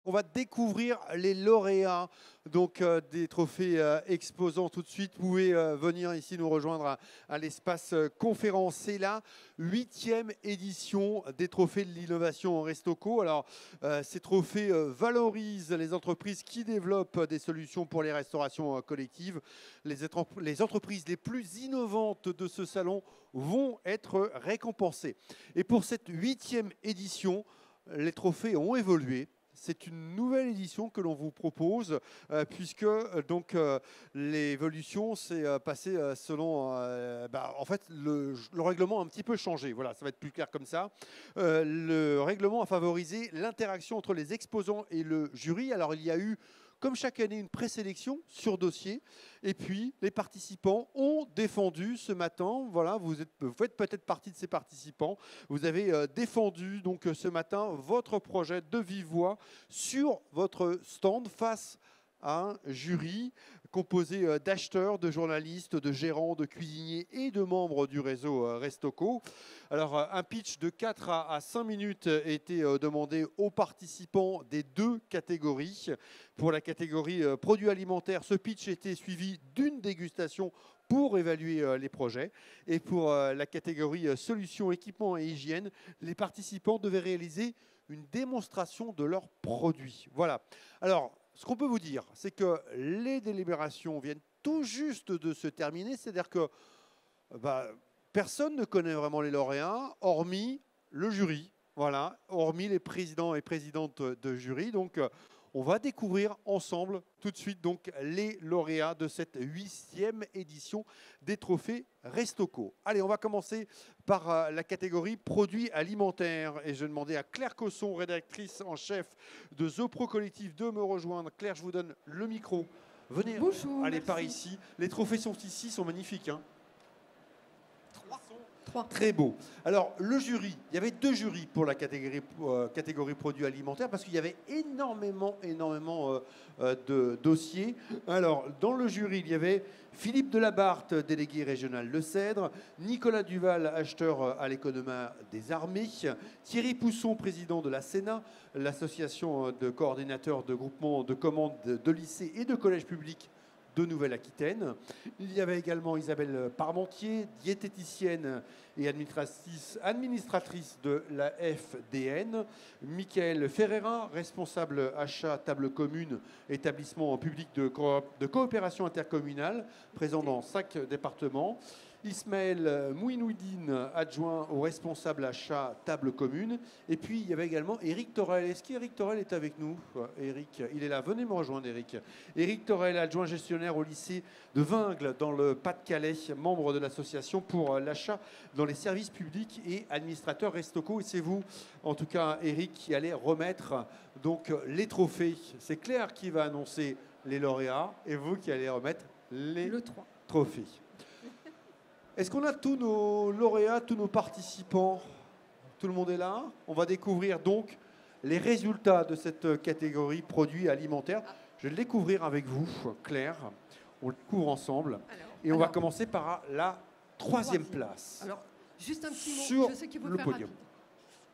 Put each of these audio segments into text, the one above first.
On va découvrir les lauréats donc, des trophées exposants tout de suite. Vous pouvez venir ici nous rejoindre à l'espace conférence. C'est la 8e édition des trophées de l'innovation Restocco. Alors, ces trophées valorisent les entreprises qui développent des solutions pour les restaurations collectives. Les entreprises les plus innovantes de ce salon vont être récompensées. Et pour cette 8e édition, les trophées ont évolué. C'est une nouvelle édition que l'on vous propose, puisque donc l'évolution s'est passée selon... en fait, le règlement a un petit peu changé. Voilà, ça va être plus clair comme ça. Le règlement a favorisé l'interaction entre les exposants et le jury. Alors, il y a eu, comme chaque année, une présélection sur dossier. Et puis, les participants ont défendu ce matin. Voilà, vous faites peut-être partie de ces participants. Vous avez défendu donc ce matin votre projet de vive voix sur votre stand face à un jury composé d'acheteurs, de journalistes, de gérants, de cuisiniers et de membres du réseau Restocco. Alors, un pitch de 4 à 5 minutes a été demandé aux participants des deux catégories. Pour la catégorie produits alimentaires, ce pitch était suivi d'une dégustation pour évaluer les projets. Et pour la catégorie solutions, équipements et hygiène, les participants devaient réaliser une démonstration de leurs produits. Voilà. Alors, ce qu'on peut vous dire, c'est que les délibérations viennent tout juste de se terminer. C'est-à-dire que personne ne connaît vraiment les lauréats, hormis le jury. Voilà, hormis les présidents et présidentes de jury. Donc, on va découvrir ensemble tout de suite donc, les lauréats de cette 8e édition des trophées Restocco. Allez, on va commencer par la catégorie produits alimentaires. Et je vais demander à Claire Cosson, rédactrice en chef de Zopro Collectif, de me rejoindre. Claire, je vous donne le micro. Venez, bonjour, allez merci. par ici. Les trophées sont ici, sont magnifiques. Hein. 3. Très beau. Alors, le jury, il y avait 2 jurys pour la catégorie produits alimentaires parce qu'il y avait énormément de dossiers. Alors, dans le jury, il y avait Philippe Delabarthe, délégué régional Le Cèdre, Nicolas Duval, acheteur à l'économat des armées, Thierry Pousson, président de la Sénat, l'association de coordinateurs de groupements de commandes de lycées et de collèges publics de Nouvelle-Aquitaine. Il y avait également Isabelle Parmentier, diététicienne et administratrice de la FDN, Michael Ferreira, responsable achat table commune, établissement public de coopération intercommunale, présent dans 5 départements, Ismaël Mouinoudine, adjoint au responsable achat table commune. Et puis, il y avait également Éric Torel. Est-ce qu'Éric Torel est avec nous? Éric, il est là. Venez me rejoindre, Éric. Éric Torel, adjoint gestionnaire au lycée de Vingles, dans le Pas-de-Calais, membre de l'association pour l'achat dans les services publics et administrateur Restocco. Et c'est vous, en tout cas, Éric, qui allez remettre donc, les trophées. C'est Claire qui va annoncer les lauréats et vous qui allez remettre les trophées. Est-ce qu'on a tous nos lauréats, tous nos participants? Tout le monde est là? On va découvrir donc les résultats de cette catégorie produits alimentaires. Je vais le découvrir avec vous, Claire. On le couvre ensemble. Et on va commencer par la 3e place. Alors, juste un petit mot. Sur je sais qu'il faut le faire podium. rapide.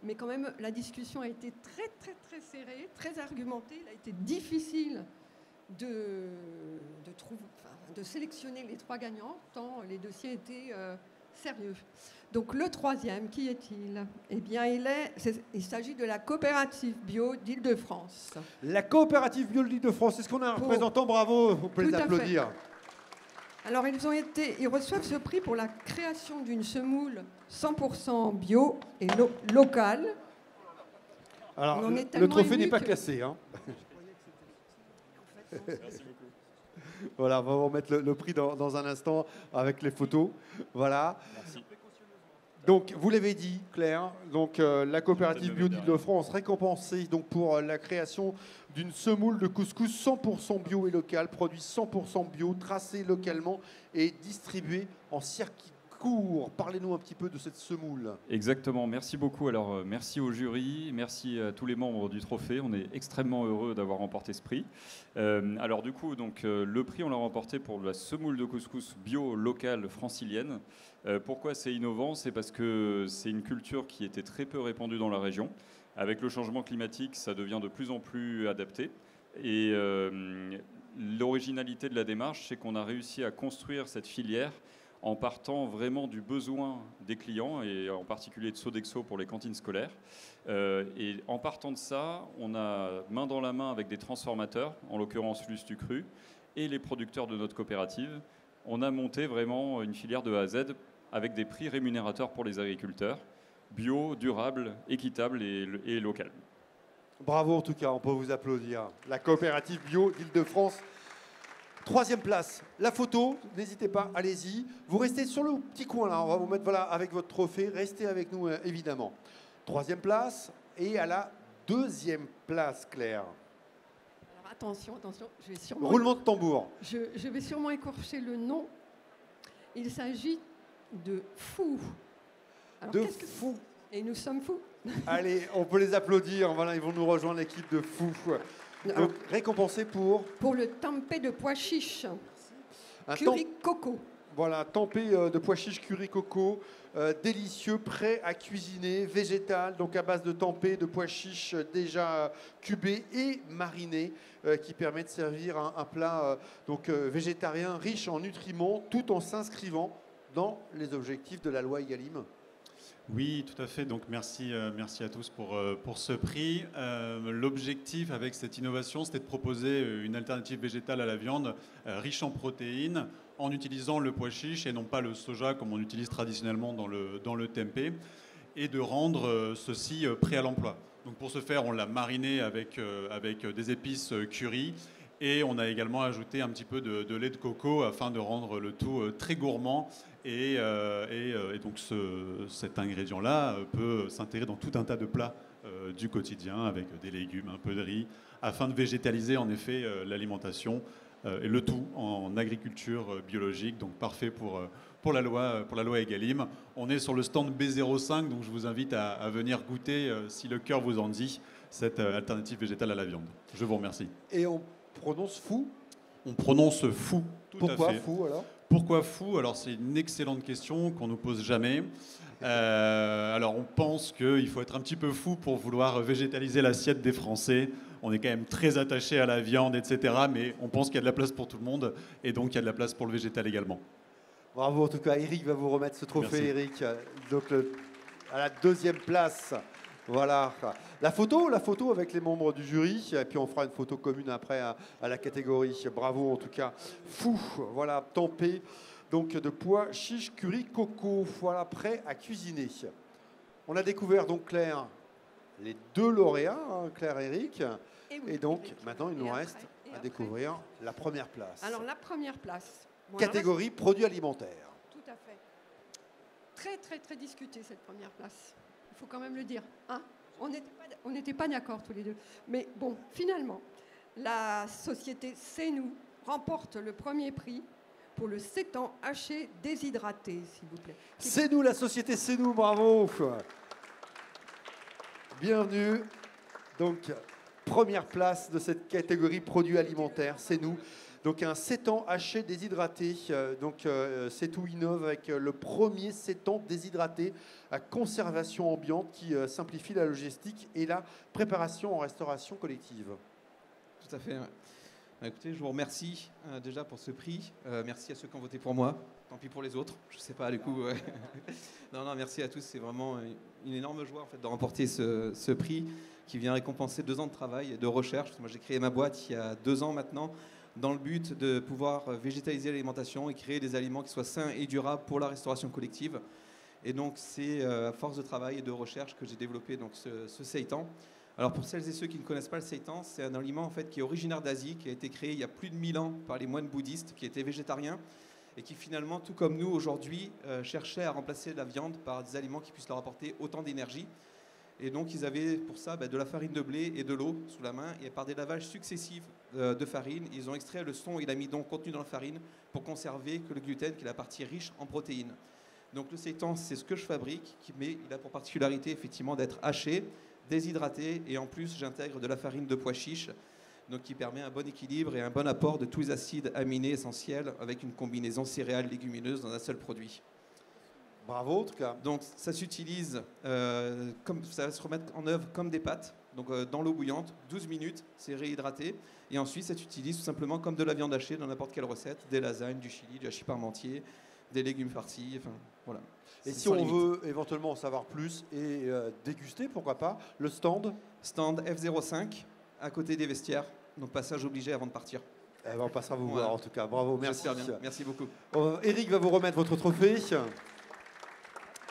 Mais quand même, la discussion a été très serrée, très argumentée. Il a été difficile de sélectionner les 3 gagnants, tant les dossiers étaient sérieux. Donc le 3e, qui est-il? Eh bien, il s'agit de la coopérative bio d'Île-de-France. La coopérative bio d'Île-de-France. Est-ce qu'on a un représentant? Bravo, vous pouvez les applaudir. Alors, ils reçoivent ce prix pour la création d'une semoule 100% bio et locale. Alors, le trophée n'est pas classé. Hein. Merci beaucoup. Voilà, on va vous remettre le prix dans un instant avec les photos. Voilà. Merci. Donc, vous l'avez dit, Claire, donc, la coopérative bio d'Île-de-France récompensée donc, pour la création d'une semoule de couscous 100% bio et local, produit 100% bio, tracé localement et distribué en circuit court. Parlez-nous un petit peu de cette semoule. Exactement, merci beaucoup. Alors, merci au jury, merci à tous les membres du trophée. On est extrêmement heureux d'avoir remporté ce prix. Alors du coup, donc, le prix, on l'a remporté pour la semoule de couscous bio locale francilienne. Pourquoi c'est innovant? C'est parce que c'est une culture qui était très peu répandue dans la région. Avec le changement climatique, ça devient de plus en plus adapté. Et l'originalité de la démarche, c'est qu'on a réussi à construire cette filière en partant vraiment du besoin des clients, et en particulier de Sodexo pour les cantines scolaires. Et en partant de ça, on a main dans la main avec des transformateurs, en l'occurrence Lustucru, et les producteurs de notre coopérative. On a monté vraiment une filière de A à Z avec des prix rémunérateurs pour les agriculteurs, bio, durable, équitable et local. Bravo en tout cas, on peut vous applaudir. La coopérative bio d'Île-de-France. 3e place, la photo, n'hésitez pas, allez-y. Vous restez sur le petit coin là, on va vous mettre voilà, avec votre trophée, restez avec nous évidemment. 3e place et à la 2e place, Claire. Alors attention, je vais sûrement... Roulement de tambour. Je vais sûrement écorcher le nom. Il s'agit de Fou. Alors, de Fou. Et nous sommes fous. Allez, on peut les applaudir, voilà, ils vont nous rejoindre, l'équipe de Fou. Donc, récompensé pour... Pour le tempeh de pois chiches. Un curry coco. Voilà, tempeh de pois chiches curry coco, délicieux, prêt à cuisiner, végétal, donc à base de tempeh de pois chiches déjà cubés et marinés, qui permet de servir un plat végétarien riche en nutriments, tout en s'inscrivant dans les objectifs de la loi Egalim. Oui, tout à fait. Donc merci à tous pour ce prix. L'objectif avec cette innovation, c'était de proposer une alternative végétale à la viande riche en protéines, en utilisant le pois chiche et non pas le soja comme on utilise traditionnellement dans le tempeh, et de rendre ceci prêt à l'emploi. Donc pour ce faire, on l'a mariné avec des épices curry. Et on a également ajouté un petit peu de lait de coco afin de rendre le tout très gourmand. Et donc cet ingrédient-là peut s'intégrer dans tout un tas de plats du quotidien avec des légumes, un peu de riz, afin de végétaliser en effet l'alimentation. Et le tout en agriculture biologique, donc parfait pour la loi Egalim. On est sur le stand B05, donc je vous invite à venir goûter, si le cœur vous en dit, cette alternative végétale à la viande. Je vous remercie. Et on prononce Fou? On prononce Fou, tout Pourquoi à fait. Fou alors? Pourquoi Fou? Alors c'est une excellente question qu'on ne nous pose jamais. Alors on pense qu'il faut être un petit peu fou pour vouloir végétaliser l'assiette des Français. On est quand même très attaché à la viande, etc. Mais on pense qu'il y a de la place pour tout le monde et donc il y a de la place pour le végétal également. Bravo, en tout cas, Eric va vous remettre ce trophée. Merci. Eric. Donc à la 2e place. Voilà. La photo avec les membres du jury. Et puis on fera une photo commune après à la catégorie. Bravo en tout cas. Fou. Voilà, tempeh. Donc de pois chiche curry coco. Voilà, prêt à cuisiner. On a découvert donc Claire, les 2 lauréats, hein, Claire et Eric. Et donc maintenant il nous reste à découvrir la première place. Alors la première place. Bon, catégorie produits alimentaires. Tout à fait. Très très très discutée cette première place. Il faut quand même le dire. Hein, on n'était pas d'accord tous les deux. Mais bon, finalement, la société C'est Nous remporte le premier prix pour le sétan haché déshydraté, s'il vous plaît. C'est nous, la société C'est Nous, bravo. Bienvenue. Donc, première place de cette catégorie produits alimentaires, C'est Nous. Donc un sétan haché déshydraté. C'est tout innove avec le premier sétan déshydraté à conservation ambiante qui simplifie la logistique et la préparation en restauration collective. Tout à fait. Écoutez, je vous remercie déjà pour ce prix. Merci à ceux qui ont voté pour moi. Tant pis pour les autres. Je ne sais pas, du coup. Non, merci à tous. C'est vraiment une énorme joie en fait, de remporter ce prix qui vient récompenser 2 ans de travail et de recherche. Moi, j'ai créé ma boîte il y a 2 ans maintenant, dans le but de pouvoir végétaliser l'alimentation et créer des aliments qui soient sains et durables pour la restauration collective. Et donc, c'est à force de travail et de recherche que j'ai développé donc, ce seitan. Alors, pour celles et ceux qui ne connaissent pas le seitan, c'est un aliment en fait, qui est originaire d'Asie, qui a été créé il y a plus de 1000 ans par les moines bouddhistes qui étaient végétariens et qui finalement, tout comme nous aujourd'hui, cherchaient à remplacer la viande par des aliments qui puissent leur apporter autant d'énergie. Et donc, ils avaient pour ça de la farine de blé et de l'eau sous la main. Et par des lavages successifs de farine, ils ont extrait le son et l'amidon contenus dans la farine pour conserver que le gluten, qui est la partie riche en protéines. Donc, le seitan, c'est ce que je fabrique, mais il a pour particularité effectivement d'être haché, déshydraté. Et en plus, j'intègre de la farine de pois chiche, donc qui permet un bon équilibre et un bon apport de tous les acides aminés essentiels avec une combinaison céréales légumineuses dans un seul produit. Bravo, en tout cas. Donc ça s'utilise, ça va se remettre en œuvre comme des pâtes, donc dans l'eau bouillante, 12 minutes, c'est réhydraté. Et ensuite, ça s'utilise tout simplement comme de la viande hachée dans n'importe quelle recette, des lasagnes, du chili, du hachis parmentier, des légumes farcis, enfin voilà. Et si on veut éventuellement en savoir plus et déguster, pourquoi pas, le stand F05, à côté des vestiaires, donc passage obligé avant de partir. Eh ben, on passera vous voir en tout cas. Bravo, merci. J'espère bien. Merci beaucoup. Eric va vous remettre votre trophée.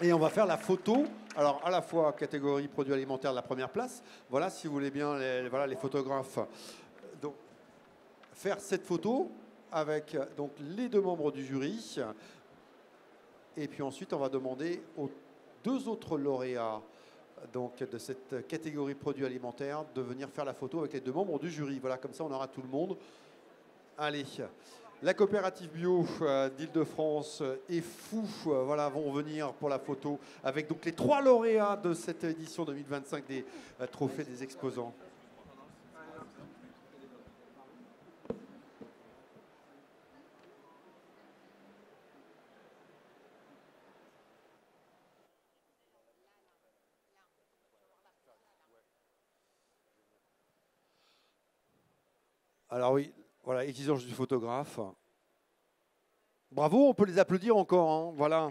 Et on va faire la photo. Alors, à la fois catégorie produits alimentaires de la première place. Voilà, si vous voulez bien, les photographes. Donc, faire cette photo avec donc, les 2 membres du jury. Et puis ensuite, on va demander aux 2 autres lauréats donc, de cette catégorie produits alimentaires de venir faire la photo avec les 2 membres du jury. Voilà, comme ça, on aura tout le monde. Allez. La coopérative bio d'Île-de-France et Fou voilà, vont venir pour la photo avec donc les 3 lauréats de cette édition 2025 des trophées des exposants. Alors oui, voilà, exigence du photographe. Bravo, on peut les applaudir encore, hein, voilà.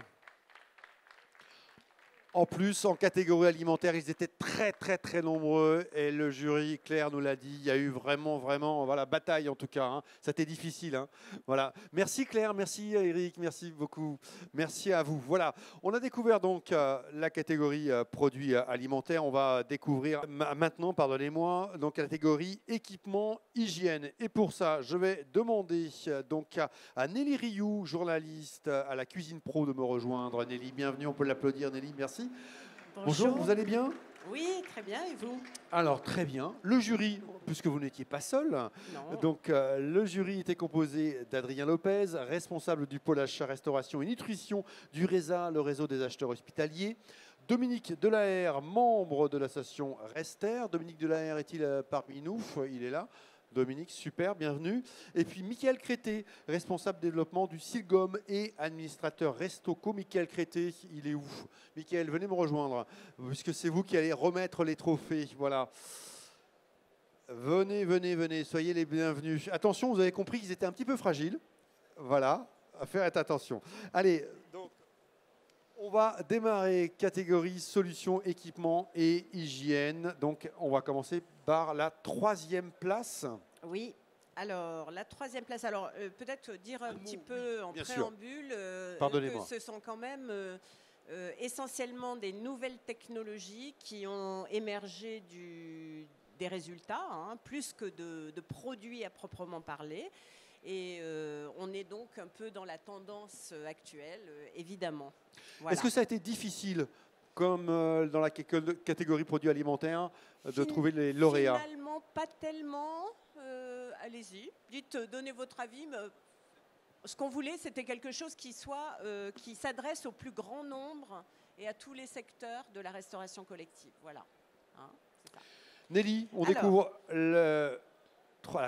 En plus, en catégorie alimentaire, ils étaient très nombreux. Et le jury, Claire nous l'a dit, il y a eu vraiment, voilà, bataille en tout cas. Hein. C'était difficile. Hein. Voilà. Merci Claire, merci Eric, merci beaucoup. Merci à vous. Voilà. On a découvert donc la catégorie produits alimentaires. On va découvrir maintenant, pardonnez-moi, donc la catégorie équipement, hygiène. Et pour ça, je vais demander donc à Nelly Rioux, journaliste à la Cuisine Pro, de me rejoindre. Nelly, bienvenue. On peut l'applaudir, Nelly. Merci. Bonjour, vous allez bien? Oui, très bien, et vous? Alors, très bien. Le jury, puisque vous n'étiez pas seul, donc le jury était composé d'Adrien Lopez, responsable du pôle achat, restauration et nutrition du RESA, le réseau des acheteurs hospitaliers. Dominique Delahaire, membre de l'association Rester. Dominique Delahaire est-il parmi nous? Il est là. Dominique, super, bienvenue. Et puis Mickaël Crété, responsable développement du Silgom et administrateur Restoco. Mickaël Crété, il est où? Mickaël, venez me rejoindre, puisque c'est vous qui allez remettre les trophées. Voilà. Venez, soyez les bienvenus. Attention, vous avez compris qu'ils étaient un petit peu fragiles. Voilà, à faire attention. Allez, donc, on va démarrer catégorie solutions, équipement et hygiène. Donc, on va commencer par la 3e place. Oui, alors la 3e place. Alors, peut-être dire un petit peu en préambule que ce sont quand même essentiellement des nouvelles technologies qui ont émergé des résultats, hein, plus que de produits à proprement parler. Et on est donc un peu dans la tendance actuelle, évidemment. Voilà. Est-ce que ça a été difficile, comme dans la catégorie produits alimentaires, de trouver les lauréats? Finalement, pas tellement. Allez-y, donnez votre avis. Ce qu'on voulait, c'était quelque chose qui s'adresse au plus grand nombre et à tous les secteurs de la restauration collective. Voilà. Hein, c'est ça. Nelly, on découvre la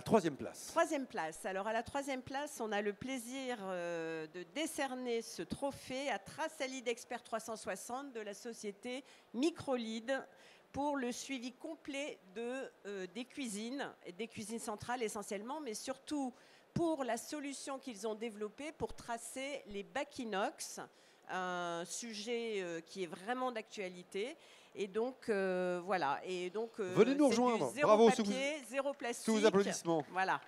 3e place. 3e place. Alors à la 3e place, on a le plaisir de décerner ce trophée à Trasalide Expert 360 de la société Microlide pour le suivi complet des cuisines centrales essentiellement, mais surtout pour la solution qu'ils ont développée pour tracer les bacs inox, un sujet qui est vraiment d'actualité. Et donc, voilà. Et donc, venez nous rejoindre. Bravo, papier, zéro plastique. Sous vos applaudissements. Voilà.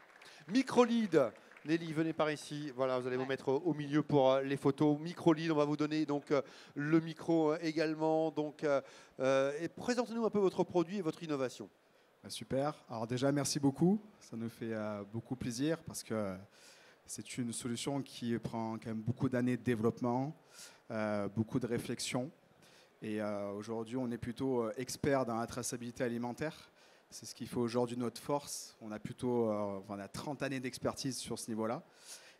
Microlide. Nelly, venez par ici. Voilà, vous allez vous mettre au milieu pour les photos. Microlide, on va vous donner donc le micro également. Donc, et présentez-nous un peu votre produit et votre innovation. Super. Alors déjà, merci beaucoup. Ça nous fait beaucoup plaisir parce que c'est une solution qui prend quand même beaucoup d'années de développement, beaucoup de réflexion. Et aujourd'hui, on est plutôt expert dans la traçabilité alimentaire. C'est ce qui fait aujourd'hui notre force. On a plutôt 30 années d'expertise sur ce niveau-là.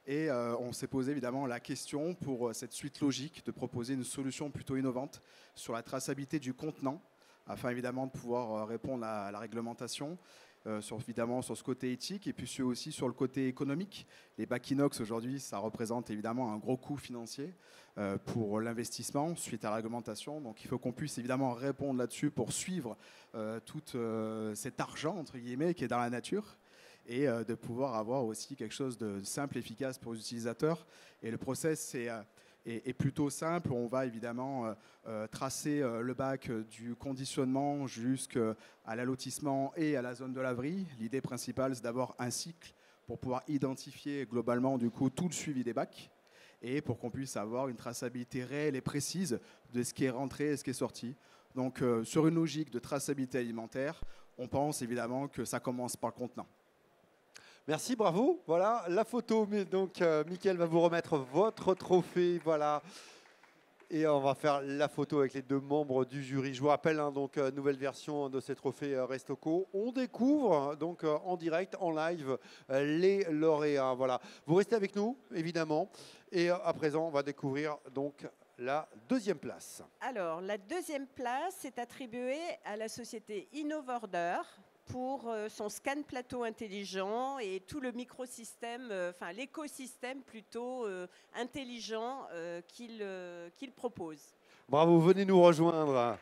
Et on s'est posé évidemment la question pour cette suite logique de proposer une solution plutôt innovante sur la traçabilité du contenant, afin évidemment de pouvoir répondre à la réglementation, évidemment sur ce côté éthique et puis aussi sur le côté économique. Les bacs inox aujourd'hui, ça représente évidemment un gros coût financier pour l'investissement suite à la réglementation. Donc il faut qu'on puisse évidemment répondre là-dessus pour suivre tout cet argent, entre guillemets, qui est dans la nature et de pouvoir avoir aussi quelque chose de simple, efficace pour les utilisateurs. Et le process est plutôt simple. On va évidemment tracer le bac du conditionnement jusqu'à l'allotissement et à la zone de laverie. L'idée principale, c'est d'avoir un cycle pour pouvoir identifier globalement du coup tout le suivi des bacs et pour qu'on puisse avoir une traçabilité réelle et précise de ce qui est rentré et ce qui est sorti. Donc sur une logique de traçabilité alimentaire, on pense évidemment que ça commence par le contenant. Merci, bravo. Voilà la photo. Donc, Mickaël va vous remettre votre trophée. Voilà. Et on va faire la photo avec les 2 membres du jury. Je vous rappelle, donc, nouvelle version de ces trophées Restocco. On découvre donc en direct, en live, les lauréats. Voilà. Vous restez avec nous, évidemment. Et à présent, on va découvrir donc la 2e place. Alors, la 2e place est attribuée à la société Innovorder pour son scan plateau intelligent et tout le microsystème, enfin l'écosystème plutôt intelligent qu'il propose. Bravo, venez nous rejoindre.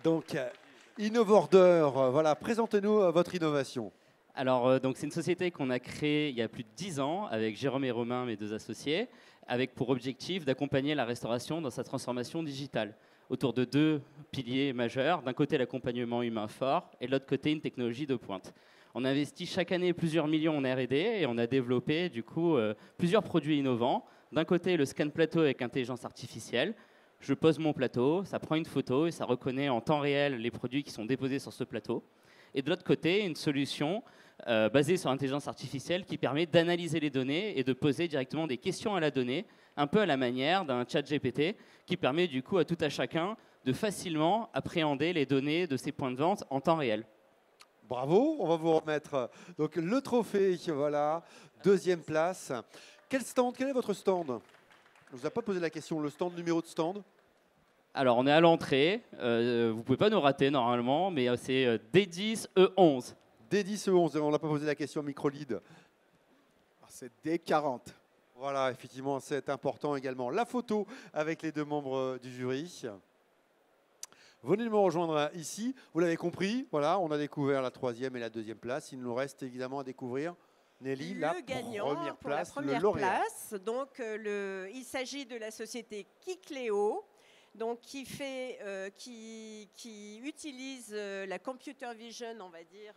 Donc, Innovorder, voilà, présentez-nous votre innovation. Alors, donc c'est une société qu'on a créée il y a plus de 10 ans avec Jérôme et Romain, mes 2 associés, avec pour objectif d'accompagner la restauration dans sa transformation digitale, autour de 2 piliers majeurs. D'un côté, l'accompagnement humain fort et de l'autre côté, une technologie de pointe. On investit chaque année plusieurs millions en R&D et on a développé du coup plusieurs produits innovants. D'un côté, le scan plateau avec intelligence artificielle. Je pose mon plateau, ça prend une photo et ça reconnaît en temps réel les produits qui sont déposés sur ce plateau. Et de l'autre côté, une solution basée sur l'intelligence artificielle qui permet d'analyser les données et de poser directement des questions à la donnée, un peu à la manière d'un chat GPT qui permet du coup à tout à chacun de facilement appréhender les données de ses points de vente en temps réel. Bravo, on va vous remettre donc le trophée, voilà, 2e place. Quel est votre stand? On ne vous a pas posé la question, le numéro de stand? Alors on est à l'entrée, vous ne pouvez pas nous rater normalement, mais c'est D10E11. D10E11, on n'a pas posé la question micro-lead. C'est D40. Voilà, effectivement, c'est important également. La photo avec les 2 membres du jury. Venez me rejoindre ici. Vous l'avez compris, voilà, on a découvert la 3e et la 2e place. Il nous reste évidemment à découvrir, Nelly, la première place, le lauréat. Donc, il s'agit de la société Kicleo, donc qui utilise la computer vision, on va dire,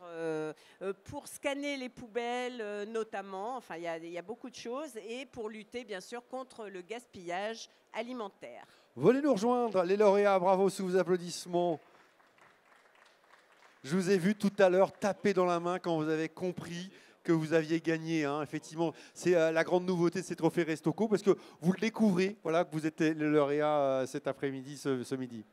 pour scanner les poubelles notamment. Enfin, il y a beaucoup de choses et pour lutter bien sûr contre le gaspillage alimentaire. Venez nous rejoindre, les lauréats. Bravo sous vos applaudissements. Je vous ai vu tout à l'heure taper dans la main quand vous avez compris que vous aviez gagné. Hein. Effectivement, c'est la grande nouveauté de ces trophées Restocco parce que vous le découvrez, voilà, que vous êtes le lauréat cet après-midi, ce midi.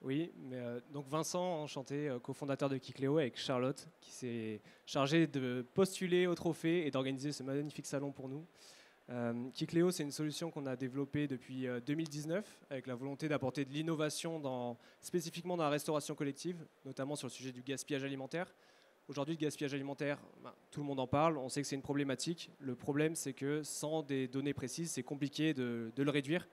Oui, mais donc Vincent, enchanté, cofondateur de Kicleo avec Charlotte, qui s'est chargé de postuler au trophée et d'organiser ce magnifique salon pour nous. Kicleo, c'est une solution qu'on a développée depuis 2019 avec la volonté d'apporter de l'innovation spécifiquement dans la restauration collective, notamment sur le sujet du gaspillage alimentaire. Aujourd'hui, le gaspillage alimentaire, tout le monde en parle, on sait que c'est une problématique. Le problème, c'est que sans des données précises, c'est compliqué de le réduire.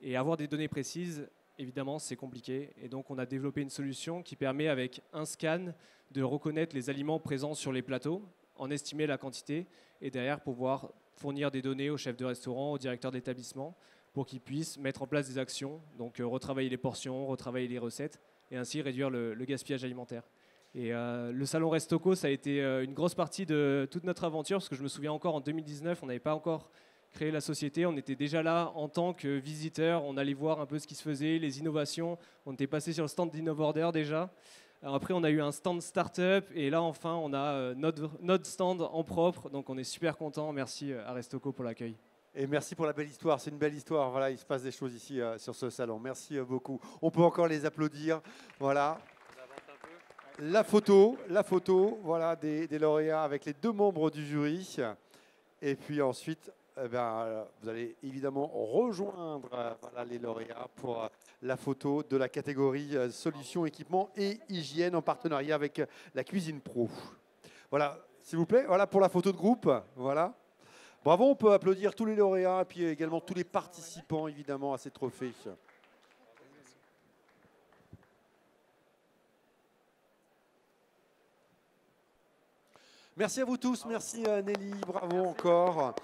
Et avoir des données précises, évidemment, c'est compliqué. Et donc, on a développé une solution qui permet, avec un scan, de reconnaître les aliments présents sur les plateaux, en estimer la quantité, et derrière pouvoir fournir des données aux chefs de restaurant, aux directeurs d'établissement, pour qu'ils puissent mettre en place des actions, donc retravailler les portions, retravailler les recettes, et ainsi réduire le gaspillage alimentaire. Et le salon Restocco, ça a été une grosse partie de toute notre aventure, parce que je me souviens encore, en 2019, on n'avait pas encore créé la société, on était déjà là en tant que visiteurs, on allait voir un peu ce qui se faisait, les innovations, on était passé sur le stand d'Innovorder déjà. Alors après, on a eu un stand start-up, et là, enfin, on a notre stand en propre, donc on est super contents. Merci à Restocco pour l'accueil. Et merci pour la belle histoire, c'est une belle histoire. Voilà, il se passe des choses ici sur ce salon. Merci beaucoup. On peut encore les applaudir. Voilà. La photo, voilà, des lauréats avec les 2 membres du jury. Et puis ensuite, vous allez évidemment rejoindre voilà, les lauréats pour la photo de la catégorie solutions, équipements et hygiène en partenariat avec la Cuisine Pro. Voilà, s'il vous plaît, voilà pour la photo de groupe. Voilà. Bravo, on peut applaudir tous les lauréats et puis également tous les participants évidemment à ces trophées. Merci à vous tous, merci Nelly, bravo encore.